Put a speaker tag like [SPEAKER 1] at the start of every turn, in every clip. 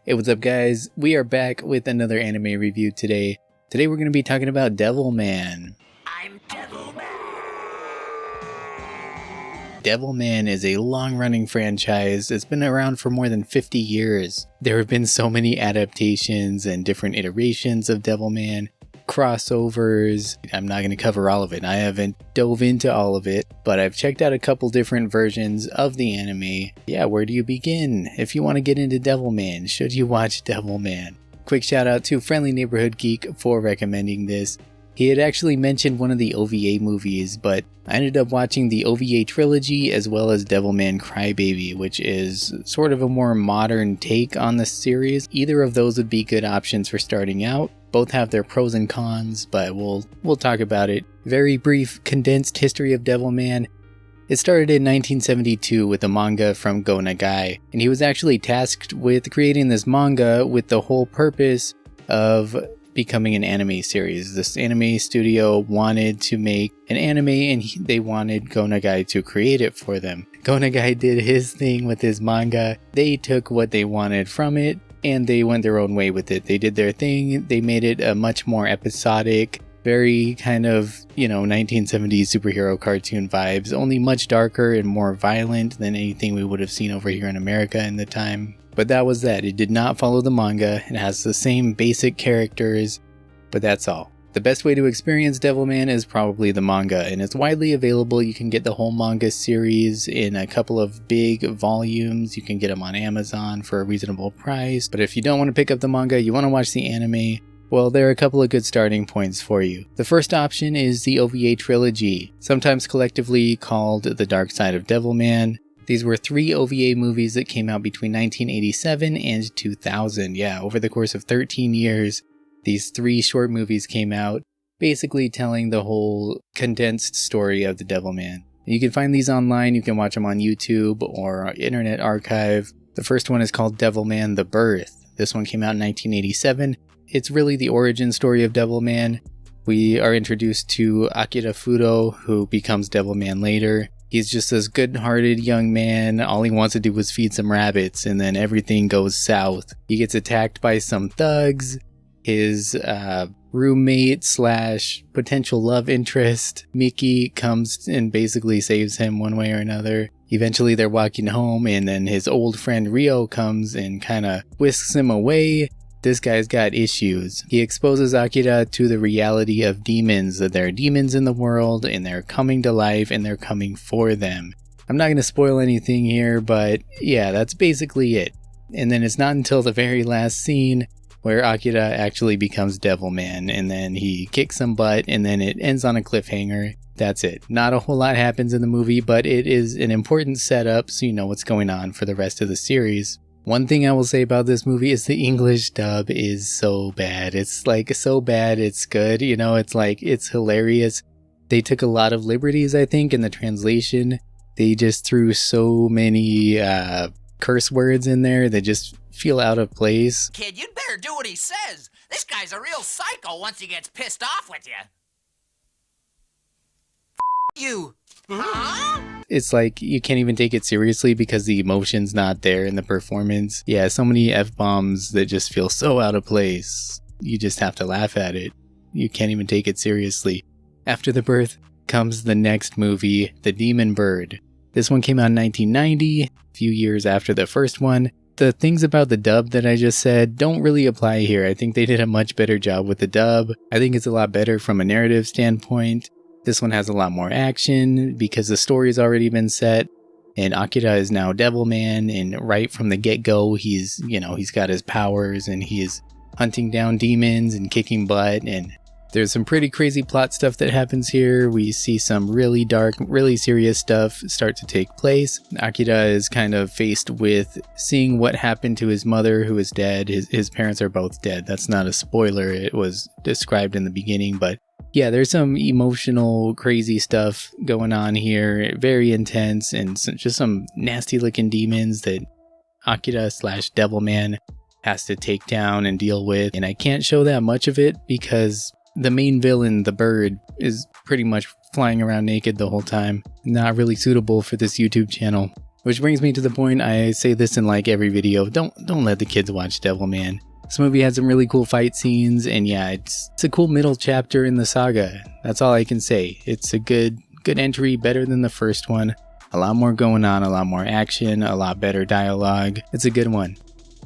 [SPEAKER 1] Hey, what's up guys? We are back with another anime review today. Today we're going to be talking about Devilman.
[SPEAKER 2] I'm Devilman.
[SPEAKER 1] Devilman is a long-running franchise that's been around for more than 50 years. There have been so many adaptations and different iterations of Devilman, crossovers. I'm not going to cover all of it. I haven't dove into all of it, but I've checked out a couple different versions of the anime. Yeah, where do you begin? If you want to get into Devilman, should you watch Devilman? Quick shout out to Friendly Neighborhood Geek for recommending this. He had actually mentioned one of the OVA movies, but I ended up watching the OVA trilogy as well as Devilman Crybaby, which is sort of a more modern take on the series. Either of those would be good options for starting out. Both have their pros and cons, but we'll talk about it. Very brief, condensed history of Devilman. It started in 1972 with a manga from Go Nagai, and he was actually tasked with creating this manga with the whole purpose of becoming an anime series. This anime studio wanted to make an anime and they wanted Go Nagai to create it for them. Go Nagai did his thing with his manga. They took what they wanted from it and they went their own way with it. They did their thing. They made it a much more episodic, very kind of, 1970s superhero cartoon vibes, only much darker and more violent than anything we would have seen over here in America in the time. But that was that. It did not follow the manga. It has the same basic characters, but that's all. The best way to experience Devilman is probably the manga, and it's widely available. You can get the whole manga series in a couple of big volumes. You can get them on Amazon for a reasonable price. But if you don't want to pick up the manga, you want to watch the anime, well, there are a couple of good starting points for you. The first option is the OVA trilogy, sometimes collectively called The Dark Side of Devilman. These were 3 OVA movies that came out between 1987 and 2000. Yeah, over the course of 13 years, these 3 short movies came out, basically telling the whole condensed story of the Devilman. You can find these online. You can watch them on YouTube or Internet Archive. The first one is called Devilman: The Birth. This one came out in 1987. It's really the origin story of Devilman. We are introduced to Akira Fudo, who becomes Devilman later. He's just this good-hearted young man. All he wants to do is feed some rabbits, and then everything goes south. He gets attacked by some thugs. His roommate slash potential love interest, Miki, comes and basically saves him one way or another. Eventually they're walking home, and then his old friend Rio comes and kind of whisks him away. This guy's got issues. He exposes Akira to the reality of demons, that there are demons in the world and they're coming to life and they're coming for them. I'm not going to spoil anything here, but yeah, that's basically it. And then it's not until the very last scene where Akira actually becomes Devilman, and then he kicks some butt and then it ends on a cliffhanger. That's it. Not a whole lot happens in the movie, but it is an important setup so you know what's going on for the rest of the series. One thing I will say about this movie is the English dub is so bad. It's like so bad it's good, it's hilarious. They took a lot of liberties, I think, in the translation. They just threw so many curse words in there that just feel out of place.
[SPEAKER 2] Kid, you'd better do what he says. This guy's a real psycho once he gets pissed off with you. You. Huh?
[SPEAKER 1] It's like you can't even take it seriously because the emotion's not there in the performance. Yeah, so many F-bombs that just feel so out of place. You just have to laugh at it. You can't even take it seriously. After The Birth comes the next movie, The Demon Bird. This one came out in 1990, a few years after the first one. The things about the dub that I just said don't really apply here. I think they did a much better job with the dub. I think it's a lot better from a narrative standpoint. This one has a lot more action because the story's already been set, and Akira is now Devilman, and right from the get-go, he's got his powers, and he is hunting down demons and kicking butt, and there's some pretty crazy plot stuff that happens here. We see some really dark, really serious stuff start to take place. Akira is kind of faced with seeing what happened to his mother, who is dead. His parents are both dead. That's not a spoiler. It was described in the beginning, but yeah, there's some emotional, crazy stuff going on here. Very intense, and just some nasty looking demons that Akira / Devilman has to take down and deal with. And I can't show that much of it because the main villain, the bird, is pretty much flying around naked the whole time. Not really suitable for this YouTube channel. Which brings me to the point, I say this in like every video, don't let the kids watch Devilman. This movie had some really cool fight scenes, and yeah, it's a cool middle chapter in the saga. That's all I can say. It's a good entry, better than the first one. A lot more going on, a lot more action, a lot better dialogue. It's a good one.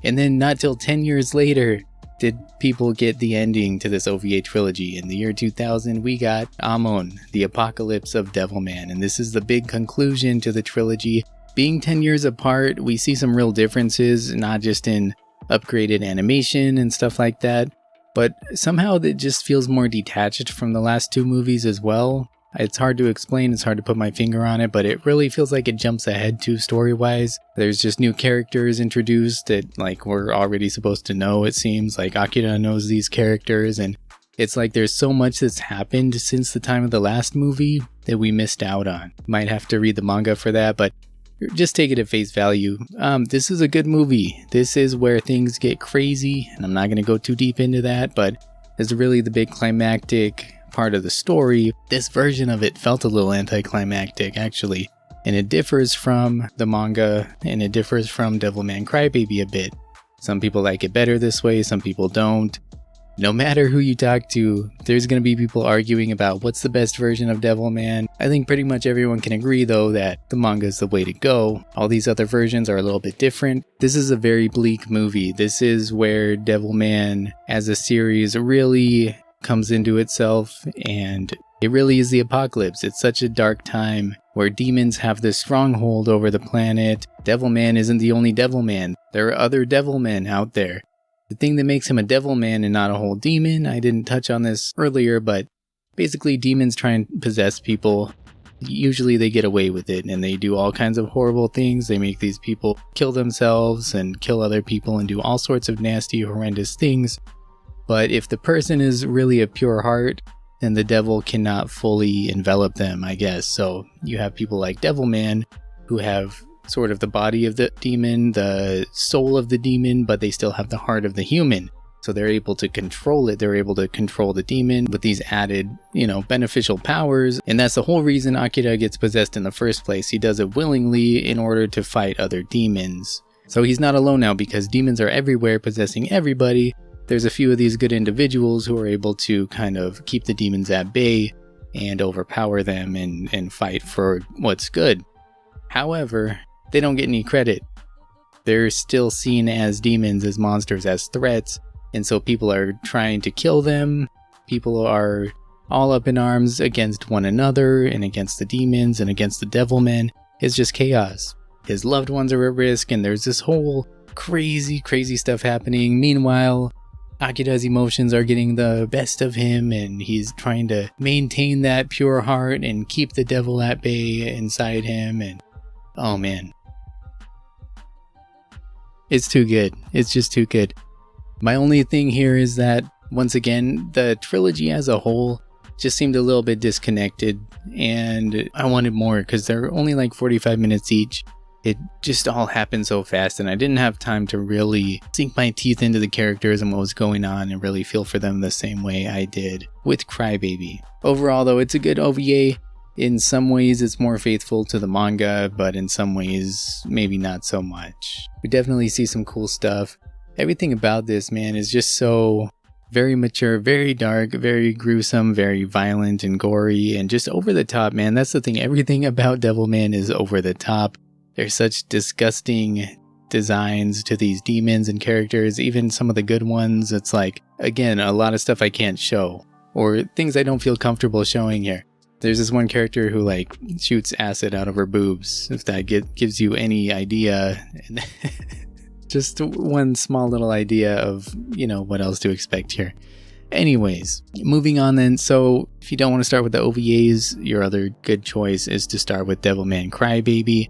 [SPEAKER 1] And then not till 10 years later did people get the ending to this OVA trilogy. In the year 2000, we got Amon, the Apocalypse of Devilman, and this is the big conclusion to the trilogy. Being 10 years apart, we see some real differences, not just in upgraded animation and stuff like that, but somehow it just feels more detached from the last two movies as well. It's hard to explain, it's hard to put my finger on it, but it really feels like it jumps ahead too story-wise. There's just new characters introduced that like we're already supposed to know, it seems. Like Akira knows these characters, and it's like there's so much that's happened since the time of the last movie that we missed out on. Might have to read the manga for that, but just take it at face value. This is a good movie. This is where things get crazy, and I'm not going to go too deep into that, but it's really the big climactic part of the story. This version of it felt a little anticlimactic, actually, and it differs from the manga, and it differs from Devilman Crybaby a bit. Some people like it better this way, some people don't. No matter who you talk to, there's going to be people arguing about what's the best version of Devilman. I think pretty much everyone can agree, though, that the manga is the way to go. All these other versions are a little bit different. This is a very bleak movie. This is where Devilman as a series really comes into itself, and it really is the apocalypse. It's such a dark time where demons have this stronghold over the planet. Devilman isn't the only Devilman. There are other Devilmen out there. The thing that makes him a Devilman and not a whole demon, I didn't touch on this earlier, but basically demons try and possess people. Usually they get away with it, and they do all kinds of horrible things. They make these people kill themselves and kill other people and do all sorts of nasty, horrendous things. But if the person is really a pure heart, then the devil cannot fully envelop them, I guess. So you have people like Devilman who have sort of the body of the demon, the soul of the demon, but they still have the heart of the human. So they're able to control it. They're able to control the demon with these added, beneficial powers. And that's the whole reason Akira gets possessed in the first place. He does it willingly in order to fight other demons. So he's not alone now because demons are everywhere, possessing everybody. There's a few of these good individuals who are able to kind of keep the demons at bay and overpower them and fight for what's good. However, they don't get any credit. They're still seen as demons, as monsters, as threats, and so people are trying to kill them. People are all up in arms against one another and against the demons and against the Devilman. It's just chaos. His loved ones are at risk, and there's this whole crazy stuff happening. Meanwhile, Akira's emotions are getting the best of him, and he's trying to maintain that pure heart and keep the devil at bay inside him, and oh man. It's too good. It's just too good. My only thing here is that, once again, the trilogy as a whole just seemed a little bit disconnected, and I wanted more because they're only like 45 minutes each. It just all happened so fast, and I didn't have time to really sink my teeth into the characters and what was going on and really feel for them the same way I did with Crybaby. Overall, though, it's a good OVA. In some ways, it's more faithful to the manga, but in some ways, maybe not so much. We definitely see some cool stuff. Everything about this, man, is just so very mature, very dark, very gruesome, very violent and gory, and just over the top, man. That's the thing. Everything about Devilman is over the top. There's such disgusting designs to these demons and characters, even some of the good ones. It's like, again, a lot of stuff I can't show, or things I don't feel comfortable showing here. There's this one character who like shoots acid out of her boobs, if that gives you any idea. Just one small little idea of, what else to expect here. Anyways, moving on then. So if you don't want to start with the OVAs, your other good choice is to start with Devilman Crybaby.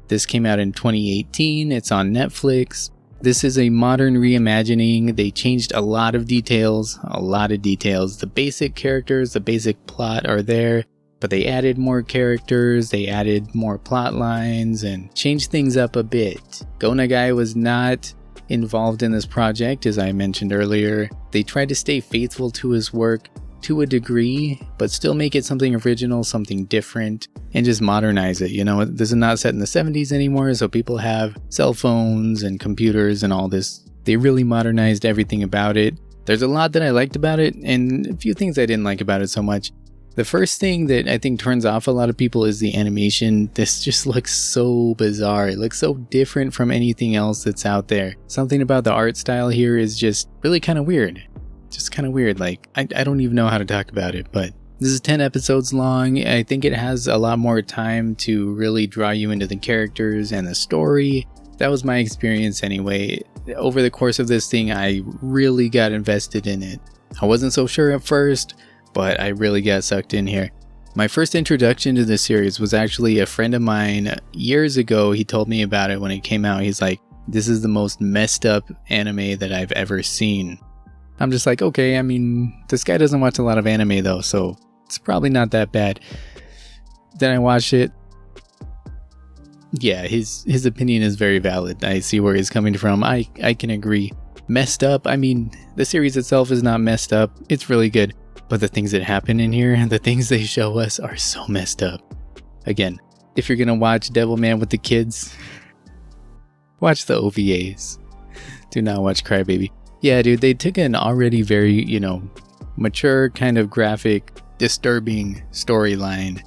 [SPEAKER 1] This came out in 2018. It's on Netflix. This is a modern reimagining. They changed a lot of details. The basic characters, the basic plot are there, but they added more characters, they added more plot lines, and changed things up a bit. Go Nagai was not involved in this project, as I mentioned earlier. They tried to stay faithful to his work, to a degree, but still make it something original, something different, and just modernize it. You know, this is not set in the 70s anymore, so people have cell phones and computers and all this. They really modernized everything about it. There's a lot that I liked about it, and a few things I didn't like about it so much. The first thing that I think turns off a lot of people is the animation. This just looks so bizarre. It looks so different from anything else that's out there. Something about the art style here is just really kind of weird. Just kind of weird. Like, I don't even know how to talk about it, but this is 10 episodes long. I think it has a lot more time to really draw you into the characters and the story. That was my experience anyway. Over the course of this thing, I really got invested in it. I wasn't so sure at first, but I really got sucked in here. My first introduction to this series was actually a friend of mine years ago. He told me about it when it came out. He's like, this is the most messed up anime that I've ever seen. I'm just like, okay, I mean, this guy doesn't watch a lot of anime though, so it's probably not that bad. Then I watched it. Yeah, his opinion is very valid. I see where he's coming from. I can agree. Messed up, I mean, the series itself is not messed up. It's really good. But the things that happen in here, the things they show us are so messed up. Again, if you're gonna watch Devilman with the kids, watch the OVAs. Do not watch Crybaby. Yeah, dude, they took an already very, mature, kind of graphic, disturbing storyline,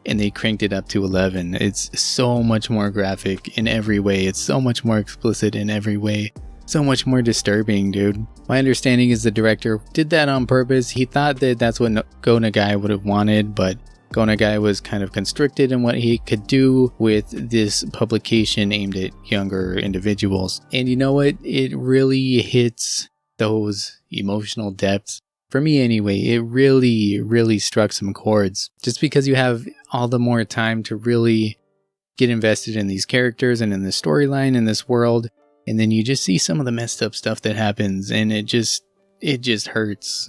[SPEAKER 1] and they cranked it up to 11. It's so much more graphic in every way. It's so much more explicit in every way. So much more disturbing, dude. My understanding is the director did that on purpose. He thought that that's what Go Nagai would have wanted, but Go Nagai was kind of constricted in what he could do with this publication aimed at younger individuals. And you know what? It really hits those emotional depths. For me anyway, it really, really struck some chords. Just because you have all the more time to really get invested in these characters and in the storyline in this world. And then you just see some of the messed up stuff that happens, and it just hurts,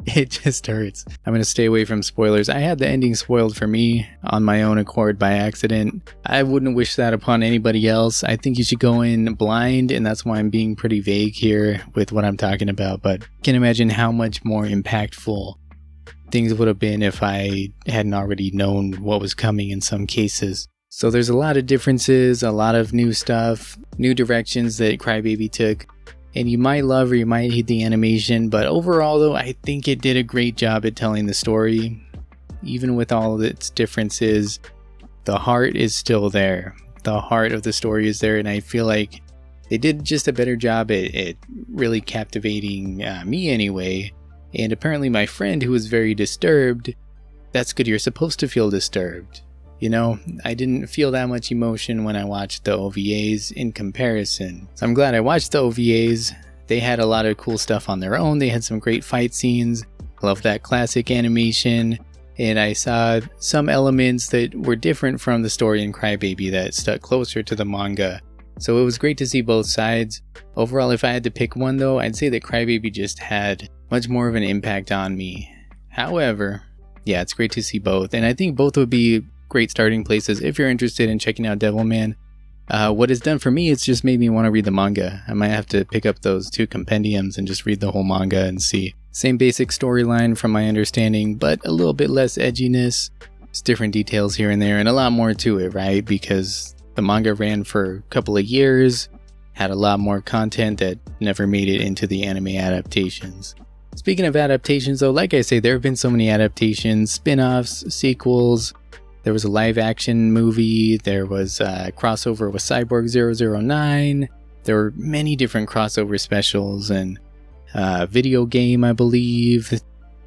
[SPEAKER 1] It just hurts. I'm going to stay away from spoilers. I had the ending spoiled for me on my own accord by accident. I wouldn't wish that upon anybody else. I think you should go in blind, and that's why I'm being pretty vague here with what I'm talking about. But I can imagine how much more impactful things would have been if I hadn't already known what was coming in some cases. So there's a lot of differences, a lot of new stuff, new directions that Crybaby took. And you might love or you might hate the animation, but overall though, I think it did a great job at telling the story. Even with all of its differences, the heart is still there. The heart of the story is there, and I feel like they did just a better job at really captivating me anyway. And apparently my friend, who was very disturbed, that's good, you're supposed to feel disturbed. I didn't feel that much emotion when I watched the OVAs in comparison. So I'm glad I watched the OVAs. They had a lot of cool stuff on their own. They had some great fight scenes. Love that classic animation. And I saw some elements that were different from the story in Crybaby that stuck closer to the manga. So it was great to see both sides. Overall, if I had to pick one though, I'd say that Crybaby just had much more of an impact on me. However, yeah, it's great to see both. And I think both would be great starting places if you're interested in checking out Devilman. What it's done for me, it's just made me want to read the manga. I might have to pick up those 2 compendiums and just read the whole manga and see. Same basic storyline from my understanding, but a little bit less edginess. Just different details here and there, and a lot more to it, right? Because the manga ran for a couple of years, had a lot more content that never made it into the anime adaptations. Speaking of adaptations though, like I say, there have been so many adaptations, spin-offs, sequels. There was a live-action movie, there was a crossover with Cyborg 009, there were many different crossover specials, and video game, I believe.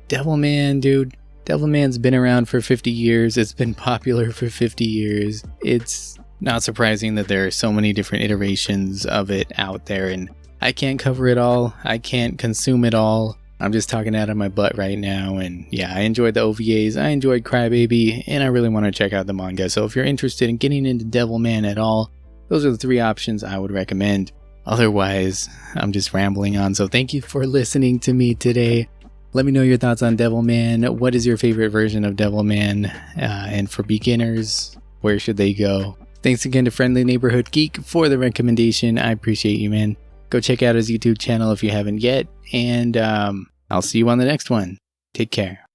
[SPEAKER 1] Devilman, dude. Devilman's been around for 50 years, it's been popular for 50 years. It's not surprising that there are so many different iterations of it out there, and I can't cover it all, I can't consume it all. I'm just talking out of my butt right now, and yeah, I enjoyed the OVAs, I enjoyed Crybaby, and I really want to check out the manga. So if you're interested in getting into Devilman at all, those are the 3 options I would recommend. Otherwise, I'm just rambling on, so thank you for listening to me today. Let me know your thoughts on Devilman. What is your favorite version of Devilman? And for beginners, where should they go? Thanks again to Friendly Neighborhood Geek for the recommendation. I appreciate you, man. Go check out his YouTube channel if you haven't yet. And I'll see you on the next one. Take care.